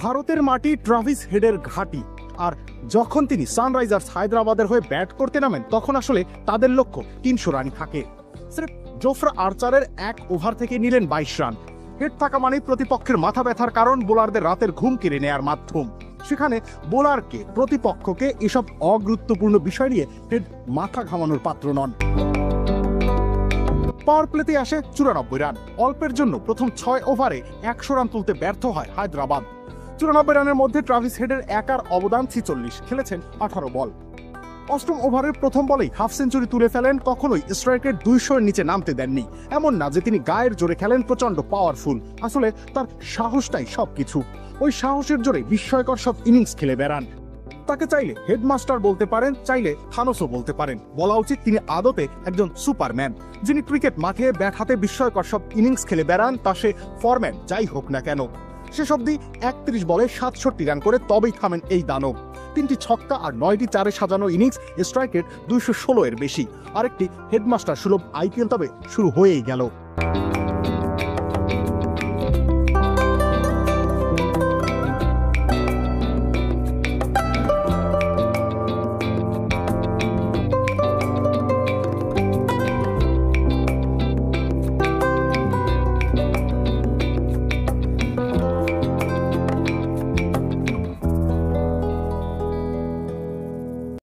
ভারতের মাটি ট্রাভিস হেডের ঘাঁটি, আর যখন তিনি সানরাইজার্স হায়দ্রাবাদের হয়ে ব্যাট করতে নামেন তখন আসলে তাদের লক্ষ্য 300 রান থাকে। সির্ফ জোফরা আর্চারের 1 ওভার থেকে নিলেন 22 রান। হেড থাকা মানে প্রতিপক্ষের মাথা ব্যথার কারণ, বোলারদের রাতের ঘুম কেড়ে নেয়ার মাধ্যম। সেখানে বোলারকে প্রতিপক্ষকে এসব অগুরুত্বপূর্ণ বিষয় নিয়ে হেড মাথা ঘামানোর পাত্র নন। পাওয়ার প্লেতে আসে 94 রান। অল্পের জন্য প্রথম 6 ওভারে 100 রান তুলতে ব্যর্থ হয় হায়দ্রাবাদ। 94 রানের মধ্যে ট্রাভিস হেডের একার অবদান 46, খেলেছেন 18 বল। অষ্টম ওভারের প্রথম বলেই হাফ সেঞ্চুরি তুলে ফেলেন। কখনোই স্ট্রাইক রেট 200-এর নিচে নামতে দেননি। এমন না যে তিনি গায়ের জোরে খেলেন, প্রচন্ড পাওয়ারফুল। আসলে তার সাহসটাই সবকিছু। ওই সাহসের জোরে বিস্ময়কর সব ইনিংস খেলে বেড়ান। তাকে চাইলে হেডমাস্টার বলতে পারেন, চাইলে থানোসও বলতে পারেন। বলা উচিত তিনি আদতে একজন সুপারম্যান, যিনি ক্রিকেট মাঠে ব্যাট হাতে বিস্ময়কর সব ইনিংস খেলে বেড়ান, তা সে ফরম্যান যাই হোক না কেন। শেষ অবধি 31 বলে 67 রান করে তবেই থামেন এই দানব। 3টি ছক্কা আর 9টি চারে সাজানো ইনিংস, স্ট্রাইক রেট 216-এর বেশি। আরেকটি হেডমাস্টার সুলভ IPL তবে শুরু হয়েই গেল।